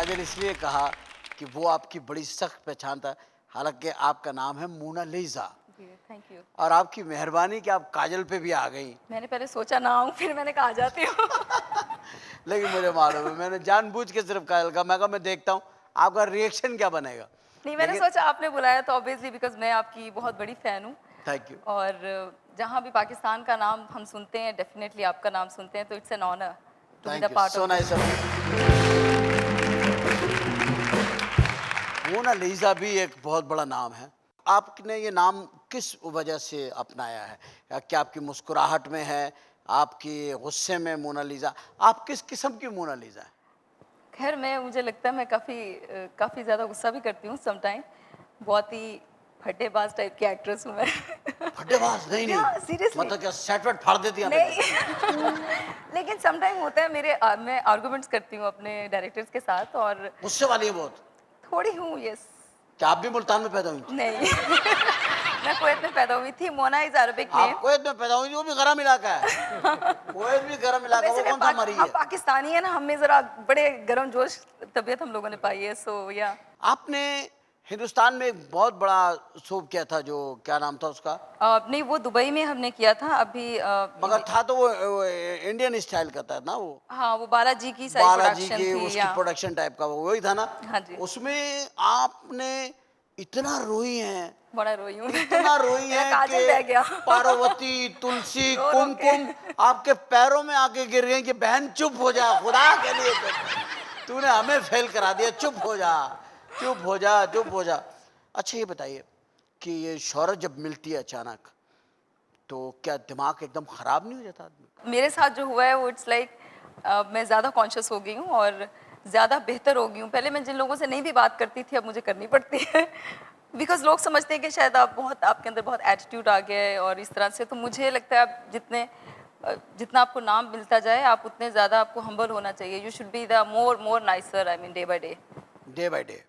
काजल इसलिए कहा कि वो आपकी बड़ी सख्त पहचान था, हालांकि आपका नाम है मोनालिसा। Ji, thank you. और आपकी मेहरबानी कि आप काजल पे भी आ गई। मैंने पहले सोचा ना आऊँ, फिर मैंने कहा आ जाती हूँ। लेकिन मुझे मालूम है, मैंने जानबूझ के सिर्फ काजल का, मैं कहा मैं देखता हूँ आपका रिएक्शन क्या बनेगा। नहीं, मैंने लेकिन सोचा आपने बुलाया तो ऑब्वियसली बिकॉज़ मैं आपकी बहुत बड़ी फ़ैन हूँ थैंक यू। और जहाँ भी पाकिस्तान का नाम हम सुनते हैं, डेफ़िनेटली आपका नाम सुनते हैं, तो it's an honour to be the thank you part so of nice this. Of you. Monalisa भी एक बहुत बड़ा नाम है। आपने ये नाम किस वजह से अपनाया है? क्या आपकी मुस्कुराहट में है, आपकी गुस्से में मोनालिसा? आप किस किस्म की मोनालिसा है? खैर मुझे लगता है मैं काफ़ी ज़्यादा गुस्सा भी करती हूँ सम टाइम। बहुत ही फट्टेबाज़ टाइप की एक्ट्रेस हूँ मैं। फटेबाज? नहीं नहीं, या सीरियसली मतलब क्या सेट वेट फाड़ देती हैं आप नहीं। एकदम? लेकिन सम टाइम होता है मैं आर्गुमेंट्स करती हूँ अपने डायरेक्टर्स के साथ और गुस्से वाली है बहुत। थोड़ी हूँ, यस। क्या आप भी मुल्तान में पैदा हुई थी? नहीं। मैं कुवैत में पैदा हुई थी। मोना इज़ अरबिक आप नेम। कुवैत में पैदा हुई थी, वो भी गरम इलाका है। कुवैत भी गरम इलाका, वो वैसे कौन सा मरी हम है? पाकिस्तानी हैं ना, हमें ज़रा बड़े गर्मजोश तबीयत हम लोगों ने पाई है, सो या आपने हिंदुस्तान में एक बहुत बड़ा शोब किया था, जो क्या नाम था उसका? नहीं, वो दुबई में हमने किया था अभी मगर था तो वो इंडियन स्टाइल का था ना वो? हाँ, वो बालाजी की सारी बालाजी प्रोडक्शन के थी उसकी या प्रोडक्शन टाइप का वही था ना? हाँ जी। उसमें आपने इतना रोई हैं, बड़ा रोई हूँ मैं। इतना रोई मेरा हैं काजल बह कि गया। पार्वती, तुलसी, रो रो के। कुमकुम आपके पैरों में आके गिर गई कि बहन चुप हो जा, खुदा के लिए तूने हमें फेल करा दिया, चुप हो जा, चुप हो जा, चुप हो जा। अच्छा ये बताइए कि ये शोहरत जब मिलती है अचानक, तो क्या दिमाग एकदम खराब नहीं हो जाता आदमी का? मेरे साथ जो हुआ है वो इट्स लाइक मैं ज़्यादा कॉन्शियस हो गई हूँ और ज़्यादा बेहतर हो गई हूँ। पहले मैं जिन लोगों से नहीं भी बात करती थी, अब मुझे करनी पड़ती है। बिकॉज़ लोग समझते हैं कि शायद आपके अंदर बहुत एटीट्यूड आ गया है और इस तरह से। तो मुझे लगता है आप जितना आपको नाम मिलता जाए, आप उतने ज़्यादा आपको हम्बल होना चाहिए। You should be the more nicer, I mean day by day. Day by day.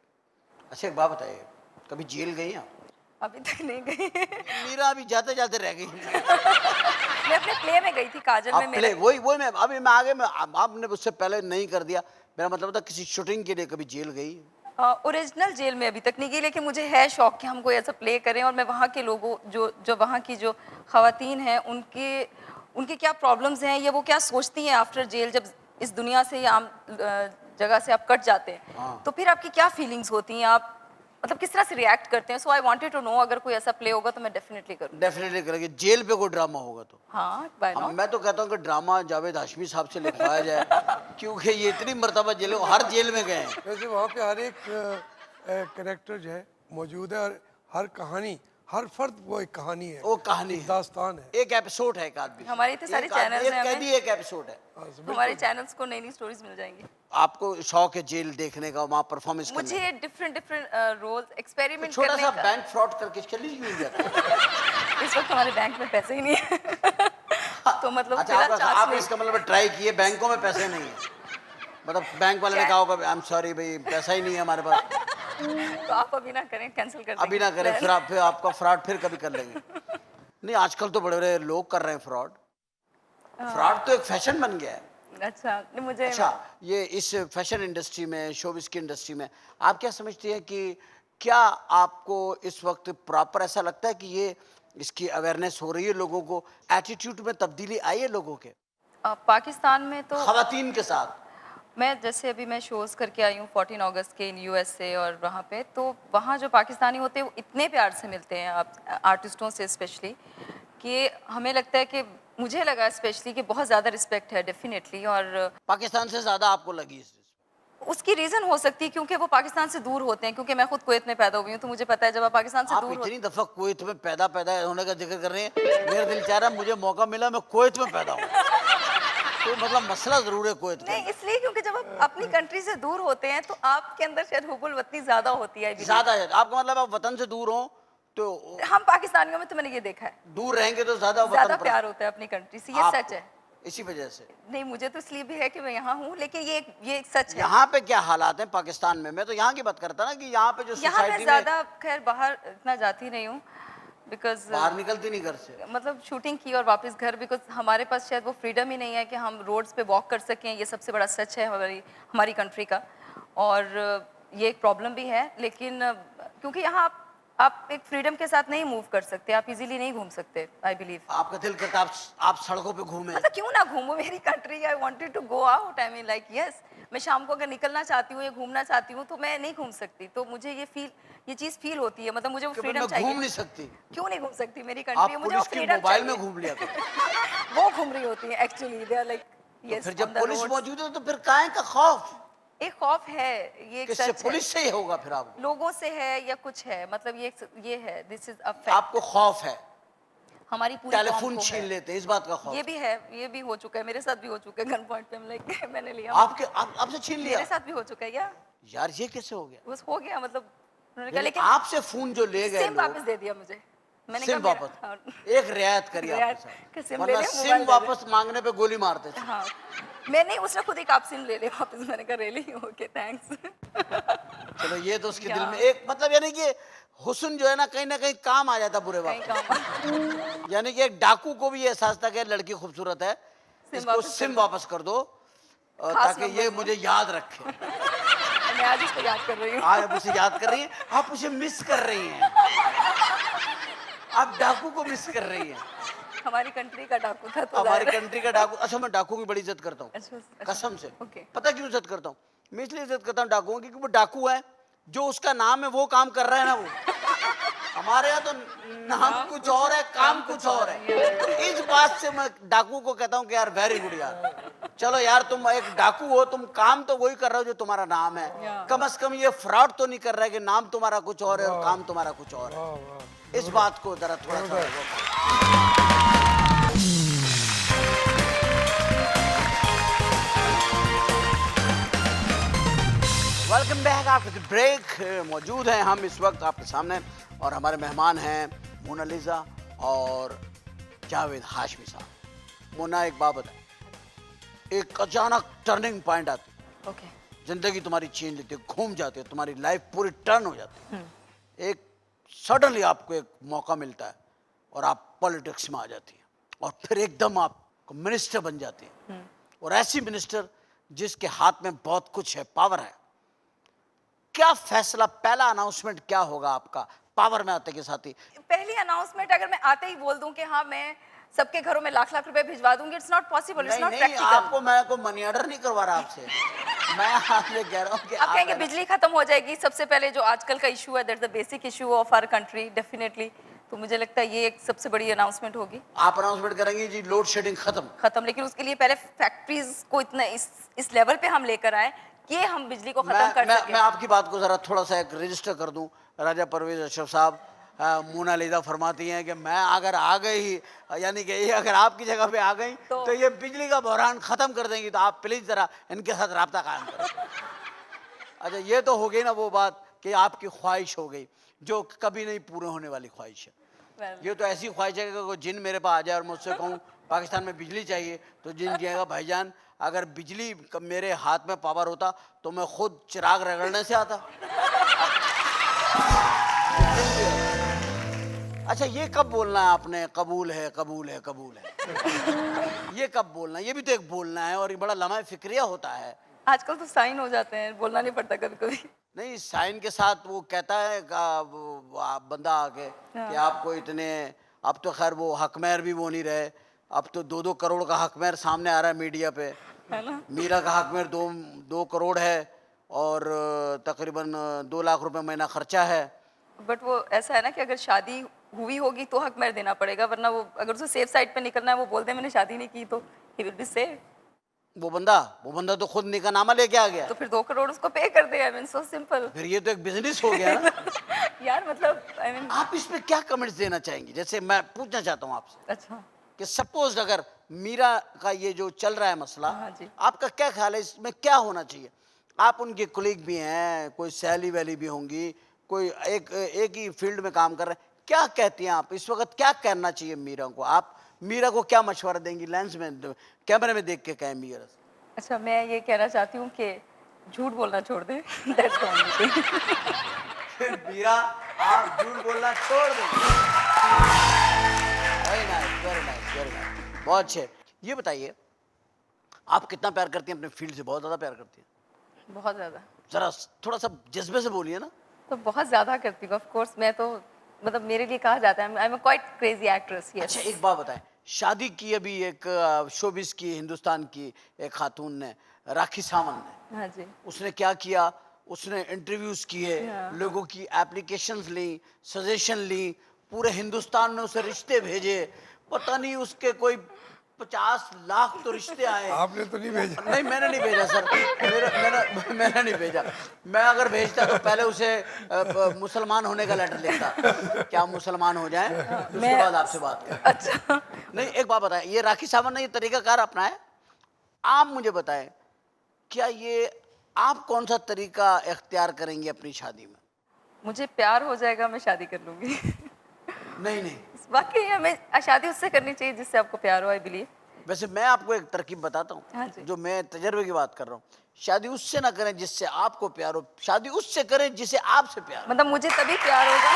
अच्छा एक बात बताइए, कभी जेल गई आप? अभी तक नहीं गई। मीरा अभी जाते जाते रह गई। मैं अपने प्ले में गई थी, काजल में आप मेरा। प्ले वही वही मैं अभी मैं आगे में आपने उससे पहले नहीं कर दिया। मेरा मतलब था किसी शूटिंग के लिए कभी जेल गई? ओरिजिनल जेल में अभी तक नहीं गई, लेकिन मुझे है शौक कि हम कोई ऐसा प्ले करें और मैं वहाँ के लोगों जो जो वहाँ की जो ख़वातीन हैं उनके उनके क्या प्रॉब्लम्स हैं या वो क्या सोचती हैं आफ्टर जेल, जब इस दुनिया से या आम जगह से आप कट जाते हैं, हाँ। तो फिर आपकी क्या फीलिंग्स होती हैं, आप मतलब किस तरह से रिएक्ट करते हैं। सो आई वांटेड टू नो, अगर कोई ऐसा प्ले होगा तो मैं डेफिनेटली करूँ। डेफिनेटली करेंगे, जेल पे कोई ड्रामा होगा तो। हाँ, बाय हम नॉट। मैं तो कहता हूँ कि ड्रामा जावेद हाशमी साहब से लिखवाया जाए, क्योंकि ये इतनी मर्तबा जेल हर जेल में गए हैं। वैसे वहाँ पे हर एक कैरेक्टर जो है मौजूद है और हर कहानी, हर फर्द वो एक कहानी है, वो कहानी एक है, दास्तान है। एक एपिसोड है एक आदमी। हमारे इतने सारे एक आदमी, चैनल्स एक हैं, कैदी हमें एक एपिसोड है। हमारे चैनल्स को नई नई स्टोरीज मिल जाएंगी। आपको शौक है जेल देखने का, वहाँ परफॉर्मेंस करने मुझे डिफरेंट डिफरेंट रोल्स का? तो एक्सपेरिमेंट छोटा करने सा का। बैंक फ्रॉड करके चली क्यों नहीं जाता? इस वक्त हमारे बैंक में पैसे ही नहीं है। तो मतलब अच्छा फिलहाल चांस आप नहीं। इसका मतलब ट्राई किए, बैंकों में पैसे नहीं है, मतलब बैंक वाले ने कहा होगा आई एम सॉरी भाई पैसा ही नहीं है हमारे पास। तो आप अभी ना करें, कैंसिल कर अभी देंगे ना करें, प्लान। फिर आपका फ्रॉड फिर कभी कर लेंगे। नहीं आजकल तो बड़े बड़े लोग कर रहे हैं फ्रॉड। फ्रॉड तो एक फैशन बन गया है। अच्छा, नहीं मुझे अच्छा ये इस फैशन इंडस्ट्री में, शोबिस की इंडस्ट्री में आप क्या समझती हैं कि क्या आपको इस वक्त प्रॉपर ऐसा लगता है कि ये इसकी अवेयरनेस हो रही है, लोगों को एटीट्यूड में तब्दीली आई है लोगों के पाकिस्तान में तो खवातीन के साथ? अभी मैं शोज़ करके आई हूँ 14 अगस्त के इन यूएसए, और वहाँ पे तो वहाँ जो पाकिस्तानी होते हैं वो इतने प्यार से मिलते हैं आप आर्टिस्टों से स्पेशली, कि हमें लगता है कि मुझे लगा स्पेशली कि बहुत ज़्यादा रिस्पेक्ट है डेफिनेटली। और पाकिस्तान से ज्यादा आपको लगी इस उसकी रीज़न हो सकती है क्योंकि वो पाकिस्तान से दूर होते हैं, क्योंकि मैं खुद कुवैत में पैदा हुई हूँ, तो मुझे पता है जब आप पाकिस्तान से आप दूर हो। इतनी दफा कुवैत में पैदा पैदा होने का जिक्र कर रहे हैं, मेरा दिल चाह रहा है मुझे मौका मिला मैं कुवैत में पैदा हूँ। तो मतलब मसला जरूर है कुवैत के नहीं, अंदर। इसलिए क्योंकि जब आप अपनी कंट्री से दूर होते हैं तो आपके अंदर शायद हुब्बुल वतनी ज़्यादा होती है। I believe। ज्यादा है आपका मतलब आप वतन से दूर हो तो हम पाकिस्तानियों में तो मैंने ये देखा है, दूर रहेंगे तो ज्यादा ज़्यादा वतन पर प्यार होता है अपनी कंट्री से, ये आप सच है। इसी वजह से। नहीं, मुझे तो इसलिए भी है कि मैं यहाँ हूँ, लेकिन ये एक सच है। यहाँ पे क्या हालात हैं पाकिस्तान में? मैं तो यहाँ की बात करता ना कि यहाँ पे जो यहाँ मैं सोसाइटी में ज़्यादा खैर बाहर इतना जाती नहीं हूँ, बिकॉज बाहर निकलती नहीं घर से। मतलब शूटिंग की और वापस घर, बिकॉज हमारे पास शायद वो फ्रीडम ही नहीं है कि हम रोड्स पे वॉक कर सकें। ये सबसे बड़ा सच है हमारी हमारी कंट्री का। और ये एक प्रॉब्लम भी है, लेकिन क्योंकि यहाँ आप एक फ्रीडम के साथ नहीं मूव कर सकते, आप इजीली नहीं घूम सकते, आई बिलीव। आपका दिल करता आप सड़कों पे घूमें। मतलब क्यों ना घूमूं, मेरी country, I wanted to go out, I mean like yes, मैं शाम को अगर निकलना चाहती हूँ या घूमना चाहती हूँ तो मैं नहीं घूम सकती, तो मुझे ये चीज़ फील होती है, मतलब मुझे वो कि फ्रीडम मैं चाहिए। घूम नहीं सकती। क्यों नहीं घूम सकती, मेरी आप कंट्री है, मुझे वो पुलिस की फ्रीडम मोबाइल में चाहिए। घूम लिया करो। वो घूम रही होती है एक्चुअली, दे आर लाइक तो यस फिर ऑन जब द पुलिस रोड्स। मौजूद है तो फिर काहे का खौफ? एक खौफ है, ये एक किससे? सच है, पुलिस से ही होगा फिर आपको। लोगों से है या कुछ है, मतलब ये है, दिस इज अ फैक्ट। आपको खौफ है, हमारी पूरी कौम टेलीफोन को छीन है। लेते हैं, इस बात का खौफ। ये भी है, ये भी हो चुका है, मेरे साथ भी हो चुका है, गन पॉइंट पे लाइक मैंने लिया, आपसे छीन लिया? मेरे साथ भी हो चुका है। यार ये कैसे हो गया? बस हो गया, मतलब उन्होंने कहा, यानी लेकिन आपसे फोन जो ले गए सिम लोग, वापस दे दिया मुझे। मैंने सिम कहा वापस, हाँ, एक रियायत करिए आपके रियायत कि साथ, सिम वरना ले ले, सिम मोबाइल दे दे। वापस मांगने पे गोली मारते थे। हाँ, मैं नहीं, उसने खुद एक आप सिम ले ले वापस, मैंने कहा रियली ओके थैंक्स। चलो ये तो उसके दिल या। में एक मतलब, यानी कि हुस्न जो है ना कहीं काम आ जाता बुरे कहीं वक्त। काम यानी कि एक डाकू को भी ये एहसास था कि लड़की खूबसूरत है, सिम इसको वापस कर सिम दो। वापस कर दो, खास ताकि ये नंबर मुझे याद रखे। मैं आज इसको याद कर रही हूँ। आज आप उसे याद कर रही हैं, आप उसे मिस कर रही हैं, आप डाकू को मिस कर रही हैं। हमारी कंट्री का डाकू था तो हमारी ज़ाहिर है। कंट्री का डाकू। अच्छा, मैं डाकू की बड़ी इज्जत करता हूँ, अच्छा, अच्छा, कसम से। ओके। पता क्यों इज्जत करता हूँ? मैं इसलिए इज्जत करता हूँ डाकुओं की, क्योंकि वो डाकू है, जो उसका नाम है वो काम कर रहा है ना वो। हमारे यहाँ तो नाम कुछ और है, काम कुछ और है। इस बात से मैं डाकू को कहता हूँ कि यार वेरी गुड यार, चलो यार तुम एक डाकू हो, तुम काम तो वही कर रहे हो जो तुम्हारा नाम है, कम से कम ये फ्रॉड तो नहीं कर रहा है कि नाम तुम्हारा कुछ और है और काम तुम्हारा कुछ और है। वाह वाह, इस बात को जरा थोड़ा सा welcome back after the break. मौजूद हैं हम इस वक्त आपके सामने और हमारे मेहमान हैं मोनालिसा और जावेद हाशमी साहब। मोना, एक बात बताए, एक अचानक टर्निंग पॉइंट आती है, ओके, जिंदगी तुम्हारी छीन लेती है, घूम जाती है, तुम्हारी लाइफ पूरी टर्न हो जाती है, एक सडनली आपको एक मौका मिलता है और आप पॉलिटिक्स में आ जाती है और फिर एकदम आप मिनिस्टर बन जाती है, और ऐसी मिनिस्टर जिसके हाथ में बहुत कुछ है, पावर है। क्या फैसला, पहला अनाउंसमेंट क्या होगा आपका पावर में आते के साथ ही? पहली अनाउंसमेंट अगर मैं आते ही बोल दूं कि हाँ मैं सबके घरों में लाख लाख रुपए भिजवा दूंगी, इट्स नॉट पॉसिबल, इट्स नहीं नॉट नहीं, प्रैक्टिकल। आपको मैं कोई मनी ऑर्डर नहीं करवा रहा आपसे। मैं आपसे कह रहा हूँ कि आप कहेंगे आप बिजली खत्म हो जाएगी, सबसे पहले जो आजकल का इशू है, that's the basic issue of our country, definitely, तो मुझे लगता है ये एक सबसे बड़ी अनाउंसमेंट होगी। आप अनाउंसमेंट करेंगे जी लोड शेडिंग खत्म। लेकिन उसके लिए पहले फैक्ट्रीज को इतना इस लेवल पे हम लेकर आए कि हम बिजली को खत्म कर सकें। मैं आपकी बात को जरा थोड़ा सा एक रजिस्टर कर दूं। राजा परवेज अशरफ साहब, मोनालिसा फरमाती हैं कि मैं अगर आ गई, यानी कि ये अगर आपकी जगह पे आ गई तो ये बिजली का बहरान खत्म कर देंगी, तो आप प्लीज जरा इनके साथ राब्ता कायम करें। अच्छा, ये तो हो गई ना वो बात कि आपकी ख्वाहिश हो गई, जो कभी नहीं पूरे होने वाली ख्वाहिश है। ये तो ऐसी ख्वाहिश है कि कोई जिन मेरे पास आ जाए और मुझसे कहूँ पाकिस्तान में बिजली चाहिए, तो जिन कहेगा भाईजान अगर बिजली मेरे हाथ में पावर होता तो मैं खुद चिराग रगड़ने से आता। अच्छा, ये कब बोलना है आपने, कबूल है कबूल है कबूल है? ये कब बोलना है? ये भी तो एक बोलना है और ये बड़ा लम्हा फिक्रिया होता है। आजकल तो साइन हो जाते हैं, बोलना नहीं पड़ता कभी कभी। नहीं, साइन के साथ वो कहता है बंदा आके कि आपको इतने, अब तो खैर वो हकमैर भी वो नहीं रहे, अब तो 2-2 करोड़ का हकमैर सामने आ रहा है मीडिया पे, है ना? मीरा का हकमैर 2 करोड़ है और तकरीबन 2 लाख रुपए महीना खर्चा है। बट वो ऐसा है ना कि अगर शादी हुई होगी तो हक मेहर देना पड़ेगा, वरना वो अगर उसे सेफ साइड पे निकलना है, वो बोलते हैं मैंने शादी नहीं की, तो ही विल बी सेफ। वो बंदा तो खुद निकाहनामा लेके आ गया, तो फिर 2 करोड़ उसको पे कर दे। I mean so simple. फिर ये तो एक बिजनेस हो गया ना। यार मतलब आई मीन आप इस पे क्या कमेंट्स देना चाहेंगी? जैसे मैं पूछना चाहता हूँ आपसे अच्छा, कि सपोज अगर मीरा का ये जो चल रहा है मसला, हाँ जी। आपका क्या ख्याल है इसमें क्या होना चाहिए? आप उनके कुलीग भी हैं, कोई सहेली वैली भी होंगी, कोई एक ही फील्ड में काम कर रहे हैं, क्या कहती हैं आप इस वक्त, क्या करना चाहिए मीरा को? आप मीरा को क्या मशवरा देंगी? लेंस में, कैमरे में देख के कहें मीरा से। अच्छा, मैं ये कहना चाहती हूँ कि झूठ बोलना छोड़ दें। That's the only thing. Meera, आप झूठ बोलना छोड़ दें। Very nice, very nice, very nice, बहुत अच्छे। ये बताइए, आप कितना प्यार करती हैं अपने फील्ड से? बहुत ज़्यादा प्यार करती हैं? बहुत ज़्यादा। जरा थोड़ा सा जज्बे से बोलिए ना। तो बहुत ज़्यादा करती हूँ ऑफ कोर्स। मैं तो मतलब मेरे लिए कहा जाता है I am quite crazy actress. Yes. अच्छा एक बात बताएं, शादी की अभी एक शोबिस की हिंदुस्तान की एक खातून ने, राखी सावंत ने, हाँ जी। उसने क्या किया, उसने इंटरव्यूज किए, हाँ। लोगों की एप्लीकेशंस ली, सजेशन ली, पूरे हिंदुस्तान में उसे रिश्ते भेजे, पता नहीं उसके कोई 50 लाख तो रिश्ते आए। आपने तो नहीं भेजा? नहीं मैंने नहीं भेजा सर, मैंने नहीं भेजा। मैं अगर भेजता तो पहले उसे मुसलमान होने का लेटर लिखता, क्या मुसलमान हो जाए उसके मैं- बाद आपसे बात कर। अच्छा। नहीं एक बात बताएं, ये राखी सावंत ने ये तरीकाकार अपनाया, आप मुझे बताएं क्या ये आप कौन सा तरीका इख्तियार करेंगे अपनी शादी में? मुझे प्यार हो जाएगा मैं शादी कर लूंगी। नहीं नहीं, बाकी हमें शादी उससे करनी चाहिए जिससे आपको प्यार हो, आई बिलीव। वैसे मैं आपको एक तरकीब बताता हाँ हूँ, जी। जो मैं तजर्बे की बात कर रहा हूँ। शादी उससे ना करें जिससे आपको प्यार हो, शादी उससे करें जिसे आपसे प्यार हो। मतलब मुझे तभी प्यार होगा।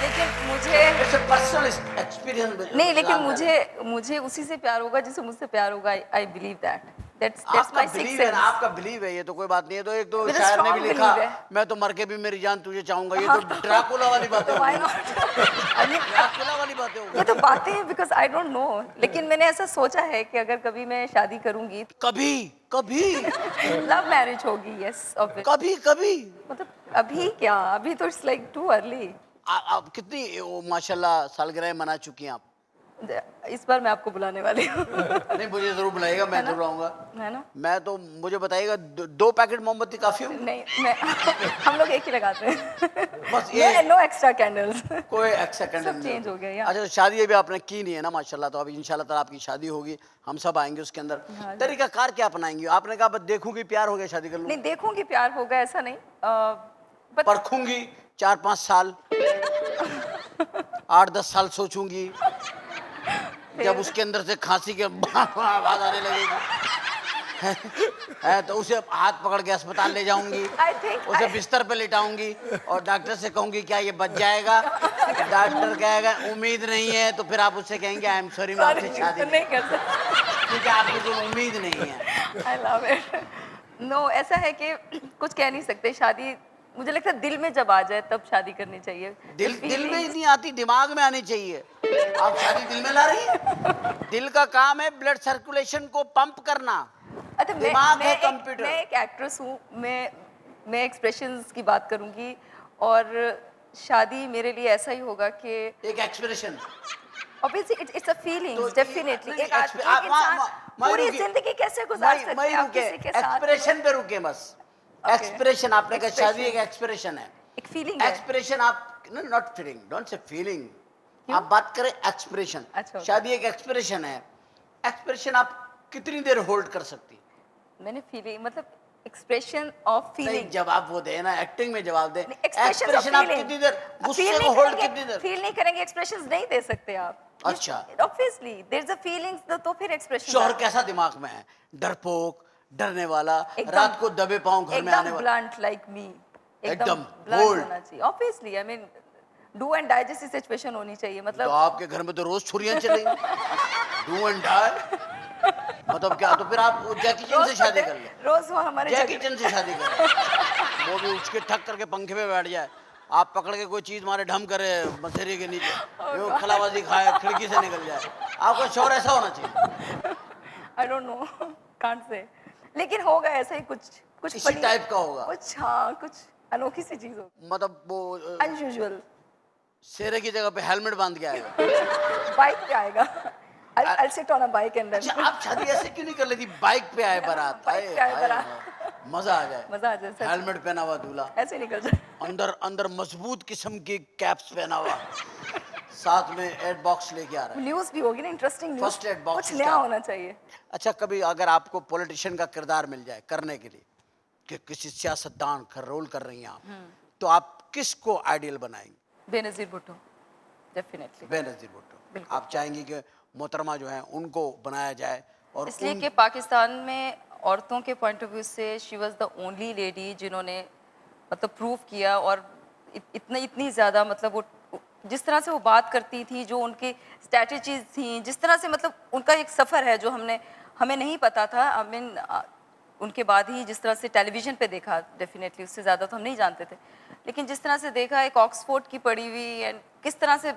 लेकिन मुझे ऐसे पर्सनल एक्सपीरियंस नहीं, लेकिन मुझे उसी से प्यार होगा जिसे मुझसे प्यार होगा। I believe that. दैट्स आपका माय बिलीव सिक्स है ना, सेंस। आपका बिलीव है, ये तो कोई बात नहीं है। तो एक तो मेरा शायर ने भी strong लिखा, belief है। मैं तो मर के भी मेरी जान तुझे चाहूंगा, ये तो ड्राकुला वाली बातें हो व्हाई गई। नॉट? आई मीन ड्राकुला वाली बातें हो ये गई। तो बातें हैं बिकॉज आई डोंट नो। लेकिन मैंने ऐसा सोचा है कि अगर कभी मैं शादी करूंगी कभी कभी लव मैरिज होगी। Yes obvious. कभी कभी मतलब अभी क्या, अभी तो इट्स लाइक टू अर्ली। आप कितनी माशाल्लाह सालगिरह मना चुकी हैं आप? इस बार मैं आपको बुलाने वाली हूँ। नहीं मुझे जरूर बुलाइएगा, मैं है ना? जरूर आऊंगा। है ना? मैं तो, मुझे बताइएगा, 2 पैकेट मोमबत्ती काफी होंगे? नहीं मैं हम लोग एक ही लगाते हैं। बस ये नो एक्स्ट्रा कैंडल्स। कोई एक्स्ट्रा कैंडल सब नहीं change होती। हो गया, या। अच्छा शादी अभी आपने की नहीं है ना माशाल्लाह, तो अभी इंशाल्लाह ताला आपकी शादी होगी, हम सब आएंगे उसके अंदर। हाँ जी। तरीका कार क्या अपनाएंगे? आपने कहा बस देखूंगी प्यार हो गया शादी कर लूंगी। नहीं देखूंगी प्यार होगा ऐसा नहीं। बट परखूंगी 4-5 साल, 8-10 साल सोचूंगी, जब उसके अंदर से खांसी की आवाज आने लगेगी है तो उसे हाथ पकड़ के अस्पताल ले जाऊंगी, I think उसे बिस्तर पे लिटाऊंगी और डॉक्टर से कहूंगी क्या ये बच जाएगा? डॉक्टर कहेगा उम्मीद नहीं है, तो फिर आप उससे कहेंगे आई एम सॉरी मैं आपसे शादी नहीं कर सकते। क्योंकि आपको कोई उम्मीद नहीं है। I love it. नो ऐसा है कि कुछ कह नहीं सकते। शादी मुझे लगता है दिल में जब आ जाए तब शादी करनी चाहिए। दिल में ही नहीं आती, दिमाग में आनी चाहिए। आप शादी दिल में ला रही हैं? दिल का काम है ब्लड सर्कुलेशन को पंप करना। अच्छा दिमाग है कंप्यूटर। मैं एक एक्ट्रेस हूँ। मैं एक्सप्रेशंस की बात करूंगी और शादी मेरे लिए ऐसा ही होगा कि एक expression obviously it's a feeling तो डेफिनेटली। नहीं, एक आप- इंसान मैं पूरी रुकिए। जिंदगी कैसे गुजार सकते मैं हैं आप रुके, किसी के साथ? एक्सप्रेशन पे रुके बस। Okay. एक्सप्रेशन आपने कहा शादी एक Expression. एक्सप्रेशन है। एक फीलिंग है। एक्सप्रेशन आप not feeling, don't say feeling, आप बात करें एक्सप्रेशन। अच्छा, okay. शादी एक एक्सप्रेशन है। एक्सप्रेशन आप कितनी देर होल्ड कर सकती? मैंने फीलिंग मतलब एक्सप्रेशन ऑफ नहीं फीलिंग। जवाब वो दे ना, एक्टिंग में जवाब दे। एक्सप्रेशन ऑफ एक्सप्रेशन आप फीलिंग कितनी देर, गुस्से को होल्ड कितनी देर? फील नहीं करेंगे एक्सप्रेशंस नहीं दे सकते आप। अच्छा। Obviously there is a feelings तो फिर एक्सप्रेशन। शोहर कैसा दिमाग में है? डरपोक, डरने वाला, एकदम- रात को दबे पांव घर में आने एकदम वाला। Blunt like me. एकदम ब्लंट bold. होना चाहिए obviously. I mean do and die जैसी सिचुएशन होनी चाहिए। तो मतलब आपके घर में तो रोज छुरियां चलेंगी, डू एंड डाई। मतलब क्या, तो फिर आप जैकी चैन से शादी कर ले। रोज वो हमारे जैकी झगड़े- चैन से शादी कर ले, वो भी उठ के ठक करके पंखे पे बैठ जाए, आप पकड़ के कोई चीज मारे ढम करे मसेरे के नीचे, वो खलाबाजी खाए खिड़की से निकल जाए। आपका शौहर ऐसा होना चाहिए। I don't know can't say. लेकिन होगा ऐसा ही कुछ इसी funny- टाइप का होगा। कुछ हाँ कुछ अनोखी सी चीज होगी मतलब वो अनयूजुअल। शेरे की जगह पे हेलमेट बांध के आएगा। बाइक पे आएगा। I'll sit on a bike and अच्छा then आप शादी ऐसे क्यों नहीं कर लेती, बाइक पे आए बारात? बाइक पे आए आए, बारात। आए, मजा आ जाए। मजा आ जाए सच। हेलमेट पहना हुआ दूल्हा, ऐसे निकल जाए। अंदर अंदर मजबूत किस्म की कैप्स पहना हुआ, साथ में एड बॉक्स लेके आ रहा है। न्यूज भी होगी ना, interesting news. First aid box कुछ is नया क्या? होना चाहिए। अच्छा कभी अगर आपको पॉलिटिशियन का किरदार मिल जाए करने के लिए, कि किसी सियासतदान का रोल कर रही हैं आप, तो आप किसको आइडियल बनाएंगे? बेनजीर भुट्टो डेफिनेटली। बेनजीर भुट्टो। बिल्कुल। आप चाहेंगे कि मोहतरमा जो है उनको बनाया जाए? और इसलिए उन- कि पाकिस्तान में औरतों के पॉइंट ऑफ व्यू से she was the only lady जिन्होंने मतलब प्रूव किया। और इतनी ज़्यादा मतलब वो जिस तरह से वो बात करती थी, जो उनकी स्ट्रैटेजीज थी, जिस तरह से मतलब उनका एक सफ़र है जो हमें नहीं पता था। आई मीन उनके बाद ही जिस तरह से टेलीविज़न पे देखा, डेफिनेटली उससे ज़्यादा तो हम नहीं जानते थे, लेकिन जिस तरह से देखा एक ऑक्सफोर्ड की पढ़ी हुई एंड किस तरह से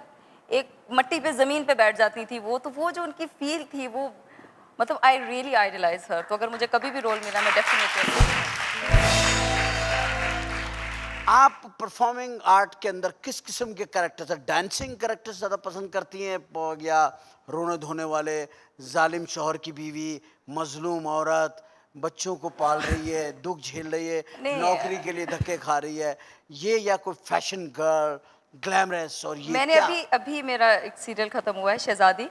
एक मट्टी पे ज़मीन पे बैठ जाती थी वो, तो वो जो उनकी फील थी वो, मतलब आई रियली आइडलाइज हर। तो अगर मुझे कभी भी रोल मिला मैं डेफिनेटली। आप परफॉर्मिंग आर्ट के अंदर किस किस्म के कैरेक्टर्स, डांसिंग कैरेक्टर्स ज़्यादा पसंद करती हैं या रोने धोने वाले, जालिम शौहर की बीवी, मजलूम औरत, बच्चों को पाल रही है, दुख झेल रही है, नहीं, नौकरी के लिए धक्के खा रही है, ये, या कोई फैशन गर्ल, ग्लैमरस, और ये मैंने क्या? अभी अभी मेरा एक सीरियल ख़त्म हुआ है शहज़ादी,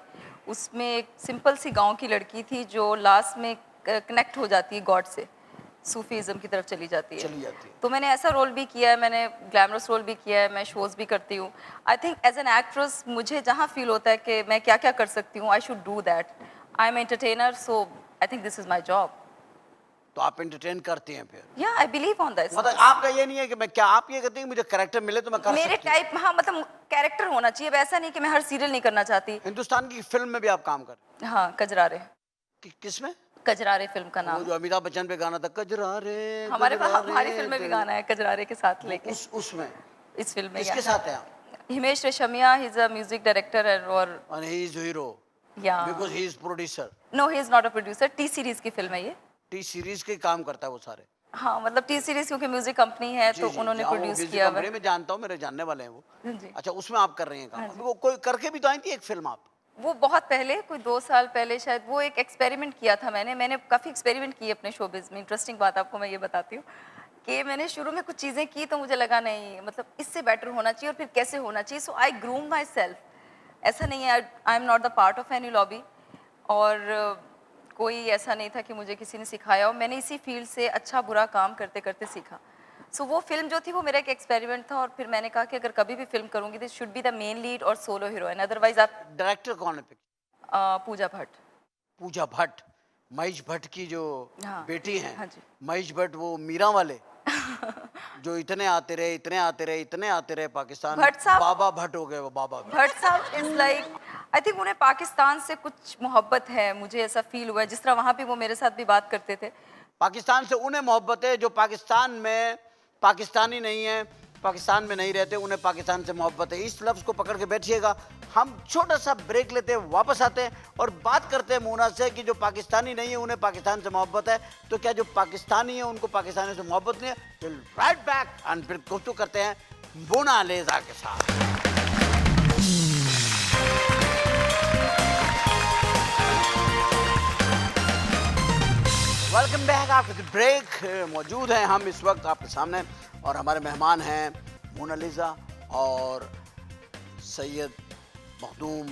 उसमें एक सिंपल सी गांव की लड़की थी जो लास्ट में कनेक्ट हो जाती है गॉड से, सूफीज़म की तरफ चली जाती है। चली जाती है। तो मैंने ऐसा रोल भी किया है, मैंने ग्लैमरस रोल भी किया है, मैं शोज़ भी करती हूँ। I think as an actress मुझे जहाँ फील होता है कि मैं क्या क्या कर सकती हूँ, I should do that. I am entertainer, so I think this is my job. तो आप एंटरटेन करती हैं फिर? या आई बिलीव ऑन दिस। मतलब आपका ये नहीं है कि मैं, क्या आप ये कहते हैं कि मुझे कैरेक्टर मिले तो मैं कर मेरे सकती हूँ? टाइप, हाँ, मतलब कैरेक्टर होना चाहिए, वैसा नहीं कि मैं हर सीरियल नहीं करना चाहती। हिंदुस्तान की फिल्म में भी आप काम कर, हाँ, कजरारे, किसमें? कजरारे फिल्म का वो नाम। जो अमिताभ बच्चन पे गाना था, कजरारे हमारे कजरारे, हमारी फिल्म में भी गाना है कजरारे के साथ लेके, उसमें इस फिल्म में। किसके साथ है आप? Himesh Reshammiya, he is a music director और और ही इज हीरो या because he is producer. No, he is not a producer. T series की फिल्म है ये। टी सीरीज के काम करता है वो सारे। हाँ, मतलब टी सीरीज क्योंकि म्यूजिक कंपनी है जी तो जी, उन्होंने हाँ, वो प्रोड्यूस म्यूजिक किया हुआ कंपनी है। में जानता हूँ, मेरे जानने वाले हैं वो। जी। अच्छा, उसमें आप कर रही हैं काम। हाँ जी। अभी वो कोई करके भी तो आई थी एक फिल्म आप। वो बहुत पहले, कोई 2 साल पहले शायद, वो एक एक्सपेरिमेंट किया था मैंने काफ़ी एक्सपेरिमेंट किए अपने शोबिज़ में। इंटरेस्टिंग बात आपको मैं ये बताती हूँ कि मैंने शुरू में कुछ चीज़ें की तो मुझे लगा नहीं, मतलब इससे बेटर होना चाहिए और फिर कैसे होना चाहिए, सो आई ग्रूम माई सेल्फ। ऐसा नहीं है, I am not the part of any lobby, और कोई ऐसा नहीं था कि मुझे किसी ने सिखाया, और मैंने इसी फील्ड से अच्छा बुरा काम करते करते सीखा। सो वो फिल्म जो थी वो मेरा एक एक्सपेरिमेंट था, और फिर मैंने कहा कि अगर कभी भी फिल्म करूँगी this should be the main lead और सोलो हीरोइन, अदरवाइज आप। डायरेक्टर कौन है? पूजा भट्ट। पूजा भट्ट, महेश भट्ट की जो हाँ, बेटी हैं। हाँ जी। महेश भट्ट वो मीरा वाले जो इतने आते रहे, इतने आते रहे, इतने आते रहे पाकिस्तान। भट्ट साहब, बाबा भट्ट हो गए वो, बाबा भट्ट। भट्ट साहब इज लाइक, आई थिंक उन्हें पाकिस्तान से कुछ मोहब्बत है, मुझे ऐसा फील हुआ है, जिस तरह वहाँ पे वो मेरे साथ भी बात करते थे। पाकिस्तान से उन्हें मोहब्बत है जो पाकिस्तान में पाकिस्तानी नहीं है, पाकिस्तान में नहीं रहते, उन्हें पाकिस्तान से मोहब्बत है। इस लफ्ज़ को पकड़ के बैठिएगा। हम छोटा सा ब्रेक लेते हैं, वापस आते हैं और बात करते हैं मोना से कि जो पाकिस्तानी नहीं है उन्हें पाकिस्तान से मोहब्बत है, तो क्या जो पाकिस्तानी है उनको पाकिस्तानी से मोहब्बत नहीं है? विल राइट बैक एंड फिर गुफ्तगू करते हैं मोना लेज़ा के साथ। Welcome back after the break. मौजूद हैं हम इस वक्त आपके सामने और हमारे मेहमान हैं मोनालिज़ा और सैयद मखदूम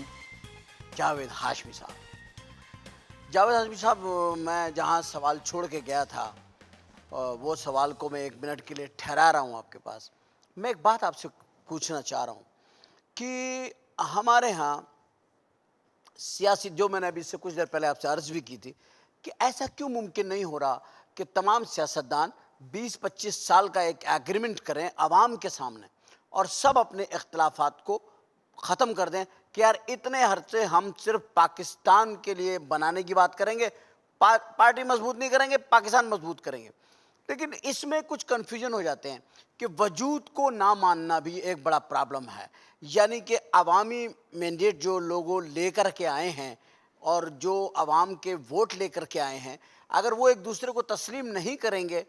जावेद हाशमी साहब। जावेद हाशमी साहब, मैं जहां सवाल छोड़ के गया था वो सवाल को मैं 1 मिनट के लिए ठहरा रहा हूं आपके पास। मैं एक बात आपसे पूछना चाह रहा हूं कि हमारे यहाँ सियासी, जो मैंने अभी इससे कुछ देर पहले आपसे अर्ज़ भी की थी, कि ऐसा क्यों मुमकिन नहीं हो रहा कि तमाम सियासतदान 20-25 साल का एक एग्रीमेंट करें आवाम के सामने और सब अपने इख्तलाफात को ख़त्म कर दें कि यार इतने अरसे हम सिर्फ पाकिस्तान के लिए बनाने की बात करेंगे, पार्टी मजबूत नहीं करेंगे, पाकिस्तान मजबूत करेंगे। लेकिन इसमें कुछ कन्फ्यूजन हो जाते हैं कि वजूद को ना मानना भी एक बड़ा प्रॉब्लम है। यानी कि अवामी मैंडेट जो लोगों लेकर के आए हैं और जो आवाम के वोट लेकर के आए हैं, अगर वो एक दूसरे को तस्लीम नहीं करेंगे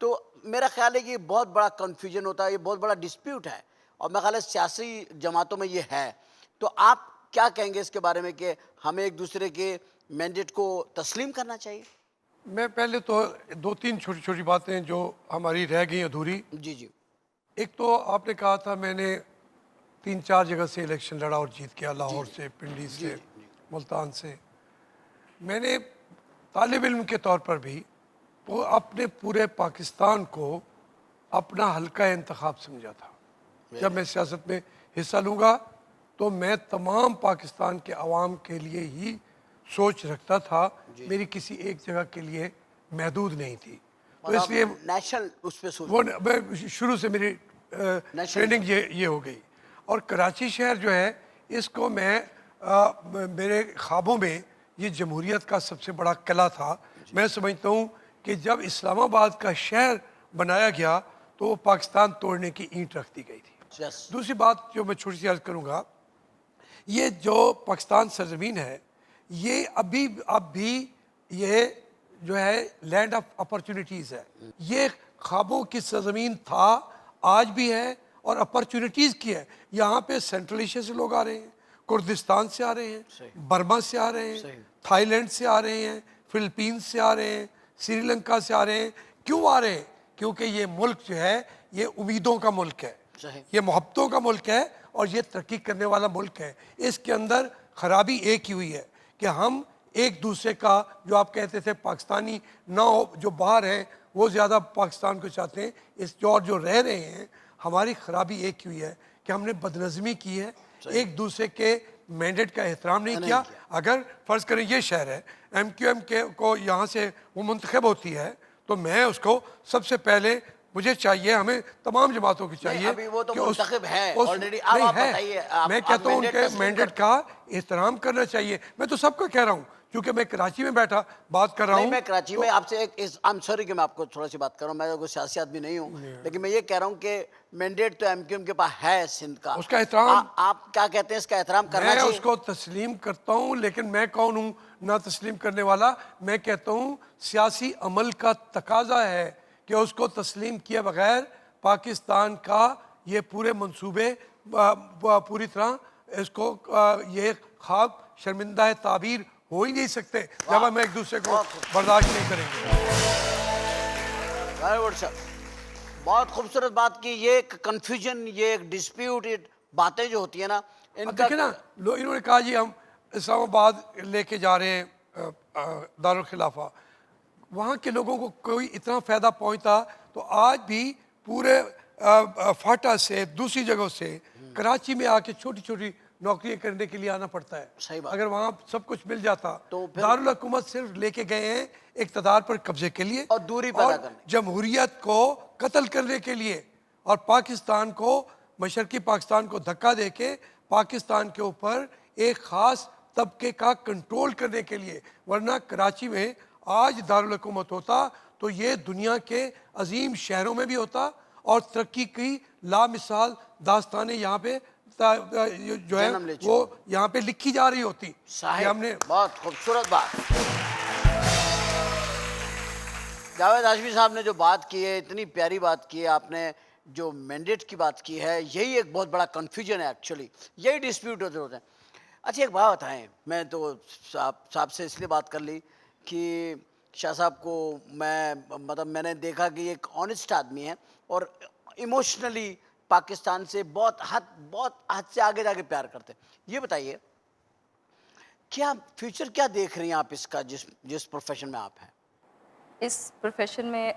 तो मेरा ख्याल है कि ये बहुत बड़ा कन्फ्यूजन होता है, ये बहुत बड़ा डिस्प्यूट है और मेरा ख्याल है सियासी जमातों में ये है। तो आप क्या कहेंगे इसके बारे में कि हमें एक दूसरे के मैंडेट को तस्लीम करना चाहिए? मैं पहले तो 2-3 छोटी छोटी बातें जो हमारी रह गई अधूरी। जी जी। एक तो आपने कहा था मैंने 3-4 जगह से इलेक्शन लड़ा और जीत गया, लाहौर से, पिंडी से, मुल्तान से। मैंने तालिब इल्म के तौर पर भी वो अपने पूरे पाकिस्तान को अपना हल्का इंतखाब समझा था। जब मैं सियासत में हिस्सा लूँगा तो मैं तमाम पाकिस्तान के अवाम के लिए ही सोच रखता था, मेरी किसी एक जगह के लिए महदूद नहीं थी। तो इसलिए नेशनल उस पे सोच, वो मैं शुरू से मेरी ट्रेनिंग ये हो गई। और कराची शहर जो है इसको मैं मेरे ख्वाबों में ये जमहूरियत का सबसे बड़ा किला था। मैं समझता हूँ कि जब इस्लामाबाद का शहर बनाया गया तो वो पाकिस्तान तोड़ने की ईंट रख दी गई थी। यस, दूसरी बात जो मैं छोटी सी अर्ज करूँगा, ये जो पाकिस्तान सरजमीन है, ये अभी अब भी ये जो है लैंड ऑफ अपॉर्चुनिटीज़ है। ये ख्वाबों की सरजमीन था, आज भी है और अपॉर्चुनिटीज़ की है। यहाँ पे सेंट्रल एशिया से लोग आ रहे हैं, कुर्दिस्तान से आ रहे हैं, बर्मा से आ रहे हैं, थाईलैंड से आ रहे हैं, फिलीपींस से आ रहे हैं, श्रीलंका से आ रहे हैं। क्यों आ रहे हैं? क्योंकि ये मुल्क जो है ये उम्मीदों का मुल्क है, सही। ये मोहब्बतों का मुल्क है और ये तरक्की करने वाला मुल्क है। इसके अंदर खराबी एक ही हुई है कि हम एक दूसरे का, जो आप कहते थे पाकिस्तानी ना हो, जो बाहर हैं वो ज़्यादा पाकिस्तान को चाहते हैं, इस जो रह रहे हैं, हमारी खराबी एक ही हुई है कि हमने बदनज़मी की है, एक दूसरे के मैंडेट का एहतराम नहीं किया। अगर फ़र्ज़ करें ये शहर है, MQM के को यहाँ से वो मुंतखब होती है, तो मैं उसको सबसे पहले, मुझे चाहिए, हमें तमाम जमातों की चाहिए अभी वो तो कि उस- मुंतखब है उस- ऑलरेडी। अब नहीं आप है। बताइए, मैं आप कहता हूँ mandate उनके तस्लीम मैंडेट का एहतराम करना चाहिए। मैं तो सबका कह रहा हूँ, क्योंकि मैं कराची में बैठा बात कर रहा नहीं, हूँ। मैं कराची तो में आपसे एक आई एम सॉरी कि मैं आपको थोड़ा सी बात कर रहा हूँ, मैं कोई सियासी आदमी नहीं हूँ, लेकिन मैं ये कह रहा हूँ कि मैंडेट तो MQM के पास है सिंध का। उसका एहतराम- आप क्या कहते हैं, इसका एहतराम करना मैं चाहिए? उसको तस्लीम करता हूँ, लेकिन मैं कौन हूँ ना तस्लीम करने वाला। मैं कहता हूँ सियासी अमल का तकाजा है कि उसको तस्लीम किए बगैर पाकिस्तान का ये पूरे मंसूबे पूरी तरह इसको ये ख्वाब शर्मिंदा है ताबीर हो ही नहीं सकते जब हम एक दूसरे को बर्दाश्त नहीं करेंगे। वेरी गुड सर, बहुत खूबसूरत बात की। ये एक कंफ्यूजन, ये एक डिस्प्यूटेड बातें जो होती है ना, अब इनका देखिए ना, इन्होंने कहा जी हम इस्लामाबाद लेके जा रहे हैं दारुल खिलाफा, वहाँ के लोगों को कोई इतना फ़ायदा पहुँचता तो आज भी पूरे फाटा से दूसरी जगहों से कराची में आके छोटी छोटी नौकरियां करने के लिए आना पड़ता है। सही बात। अगर वहाँ सब कुछ मिल जाता तो फिर- दारुल हुकूमत सिर्फ लेके गए हैं इक़्तिदार पर कब्जे के लिए और दूरी पैदा करने। जमहूरियत को कत्ल करने के लिए और पाकिस्तान को, मशरकी पाकिस्तान को धक्का देके पाकिस्तान के ऊपर एक ख़ास तबके का कंट्रोल करने के लिए। वरना कराची में आज दारुल हुकूमत होता तो ये दुनिया के अजीम शहरों में भी होता और तरक्की की लामिसाल दास्तानें यहाँ पे जो है जन्म ले चुकी। वो यहाँ पे लिखी जा रही होती कि साहिब, हमने। बहुत खूबसूरत बात। जावेद हाशमी साहब ने जो बात की है, इतनी प्यारी बात की है आपने, जो मैंडेट की बात की है, यही एक बहुत बड़ा कंफ्यूजन है एक्चुअली, यही डिस्प्यूट होते हैं। अच्छा एक बात बताएं, मैं तो साहब से इसलिए बात कर ली कि शाह साहब को मैं मतलब मैंने देखा कि एक ऑनेस्ट आदमी है और इमोशनली पाकिस्तान से बहुत हद से आगे जाके प्यार करते हैं। ये बताइए क्या फ्यूचर क्या देख रही हैं आप इसका, जिस प्रोफेशन में आप हैं? इस प्रोफेशन में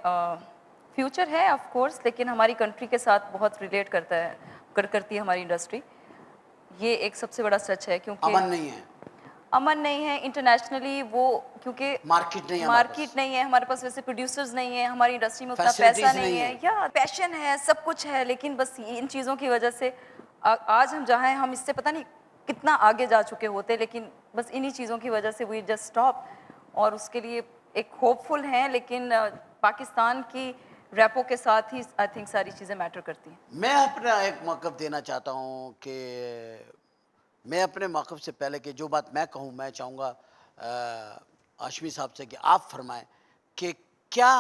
फ्यूचर है ऑफ कोर्स, लेकिन हमारी कंट्री के साथ बहुत रिलेट करती है हमारी इंडस्ट्री। ये एक सबसे बड़ा सच है, क्योंकि अमन नहीं है, अमन नहीं है इंटरनेशनली, वो क्योंकि मार्केट नहीं है हमारे मार्केट नहीं है हमारे पास, वैसे प्रोड्यूसर्स नहीं है हमारी इंडस्ट्री में, उतना Facilities पैसा नहीं नहीं है, है। या पैशन है, सब कुछ है, लेकिन बस इन चीज़ों की वजह से आज हम जहाँ हैं, हम इससे पता नहीं कितना आगे जा चुके होते, लेकिन बस इन्हीं चीज़ों की वजह से वी जस्ट स्टॉप। और उसके लिए एक होपफुल हैं, लेकिन पाकिस्तान की रैपो के साथ ही आई थिंक सारी चीज़ें मैटर करती हैं। मैं अपना एक मौक़िफ़ देना चाहता हूँ कि मैं अपने मौक़िफ़ से पहले कि जो बात मैं कहूँ, मैं चाहूँगा हाशमी साहब से कि आप फरमाएं कि क्या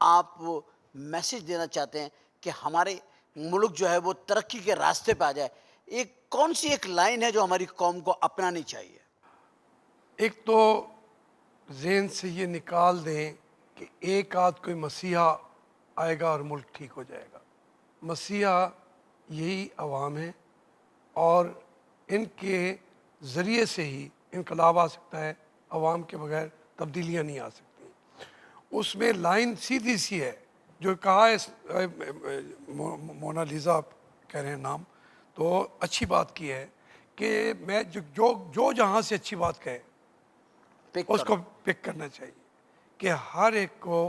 आप मैसेज देना चाहते हैं कि हमारे मुल्क जो है वो तरक्की के रास्ते पे आ जाए। एक कौन सी एक लाइन है जो हमारी कौम को अपनानी चाहिए? एक तो ज़हन से ये निकाल दें कि एक आध कोई मसीहा आएगा और मुल्क ठीक हो जाएगा। मसीहा यही अवाम है और इनके ज़रिए से ही इनकलाब आ सकता है, अवाम के बगैर तब्दीलियाँ नहीं आ सकती। उसमें लाइन सीधी सी है जो कहा है, मोनालिसा कह रहे हैं नाम, तो अच्छी बात की है कि मैं जो जहाँ से अच्छी बात कहे उसको पिक करना चाहिए कि हर एक को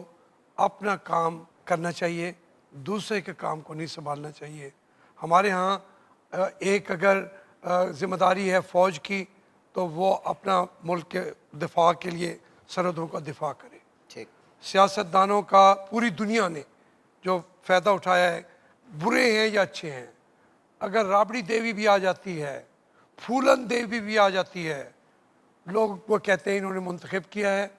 अपना काम करना चाहिए, दूसरे के काम को नहीं संभालना चाहिए। हमारे यहाँ एक अगर जिम्मेदारी है फ़ौज की तो वो अपना मुल्क के दिफा के लिए सरहदों का दिफा करे। ठीक। सियासतदानों का पूरी दुनिया ने जो फ़ायदा उठाया है, बुरे हैं या अच्छे हैं, अगर राबड़ी देवी भी आ जाती है, फूलन देवी भी आ जाती है, लोग वो कहते हैं इन्होंने मुंतखब किया है,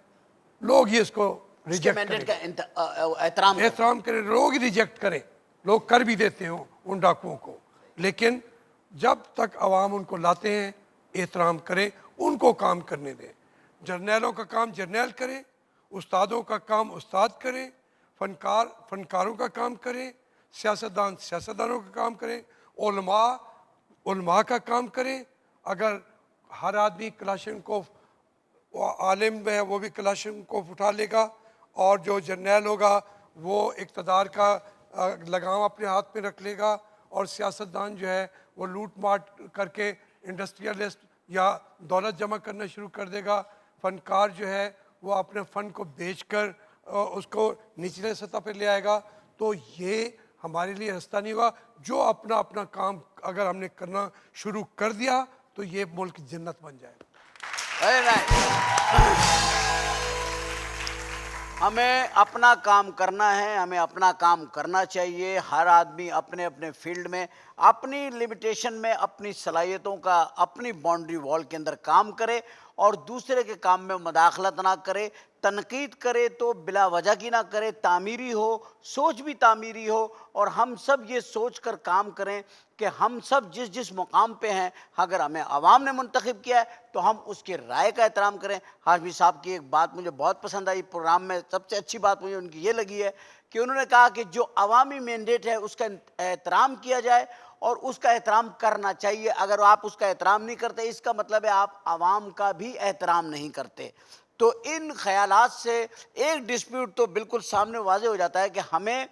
लोग ही इसको उसके रिजेक्ट मैंडेट करें, का एहतराम एहतराम करें, लोग ही रिजेक्ट करें, लोग कर भी देते हो उन डाकुओं को, लेकिन जब तक अवाम उनको लाते हैं एहतराम करें, उनको काम करने दें। जर्नैलों का काम जर्नैल करें, उस्तादों का काम उस्ताद करें, फनकार फनकारों का काम करें, सियासतदान सियासतदानों का काम करें, उलमा उलमा का काम करें। अगर हर आदमी कलाशनकोफ, वो आलिम है वो भी कलाशनकोफ उठा लेगा, और जो जर्नैल होगा वो इक़्तिदार का लगाम अपने हाथ में रख लेगा, और सियासतदान जो है वो लूट माट करके इंडस्ट्रियलिस्ट या दौलत जमा करना शुरू कर देगा। फ़नकार जो है वो अपने फ़न को बेचकर उसको निचले सतह पर ले आएगा। तो ये हमारे लिए रास्ता नहीं होगा। जो अपना अपना काम अगर हमने करना शुरू कर दिया तो ये मुल्क जन्नत बन जाएगा। Very nice. हमें अपना काम करना है, हमें अपना काम करना चाहिए। हर आदमी अपने अपने फील्ड में अपनी लिमिटेशन में अपनी सलाहियतों का अपनी बाउंड्री वॉल के अंदर काम करे, और दूसरे के काम में मुदाखलत ना करे। तनकीद करे तो बिला वजह की ना करे, तामीरी हो, सोच भी तामीरी हो, और हम सब ये सोच कर काम करें कि हम सब जिस जिस मुकाम पे हैं, अगर हमें आवाम ने मुंतखब किया है तो हम उसकी राय का एहतराम करें। हाशमी साहब की एक बात मुझे बहुत पसंद आई प्रोग्राम में, सबसे अच्छी बात मुझे उनकी ये लगी है कि उन्होंने कहा कि जो अवामी मैंडेट है उसका एहतराम किया जाए, और उसका एहतराम करना चाहिए। अगर आप उसका एहतराम नहीं करते, इसका मतलब है आप आवाम का भी एहतराम नहीं करते। तो इन ख्यालात से एक डिस्प्यूट तो बिल्कुल सामने वाज़े हो जाता है कि हमें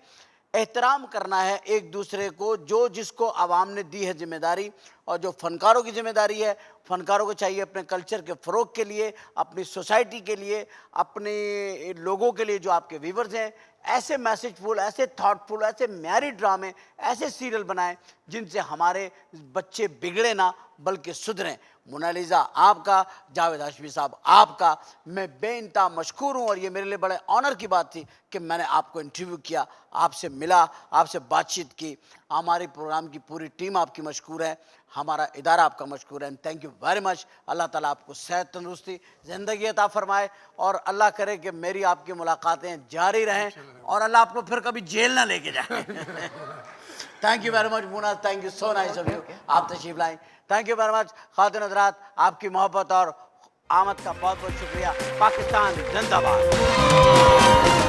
एहतराम करना है एक दूसरे को, जो जिसको आवाम ने दी है जिम्मेदारी। और जो फ़नकारों की जिम्मेदारी है, फ़नकारों को चाहिए अपने कल्चर के फ़रोग़ के लिए, अपनी सोसाइटी के लिए, अपने लोगों के लिए जो आपके व्यूवर्स हैं, ऐसे मैसेजफुल, ऐसे थाटफुल, ऐसे म्यारी ड्रामे, ऐसे सीरियल बनाएं जिनसे हमारे बच्चे बिगड़े ना बल्कि सुधरें। मोनालिसा आपका, जावेद हाशमी साहब आपका, मैं बेइंतहा मशकूर हूँ। और ये मेरे लिए बड़े ऑनर की बात थी कि मैंने आपको इंटरव्यू किया, आपसे मिला, आपसे बातचीत की। हमारे प्रोग्राम की पूरी टीम आपकी मशकूर है, हमारा इदारा आपका मशकूर है। Thank you very much. अल्लाह ताला आपको सेहत तंदुरुस्ती ज़िंदगी अता फरमाए, और अल्लाह करे कि मेरी आपकी मुलाकातें जारी रहें, और अल्लाह आपको फिर कभी जेल ना लेके जाए। Thank you very much Muna, thank you so nice of you, आप तशरीफ लाएं। थैंक यू वेरी मच खातिन हज़रात, आपकी मोहब्बत और आमद का बहुत बहुत शुक्रिया। पाकिस्तान जिंदाबाद।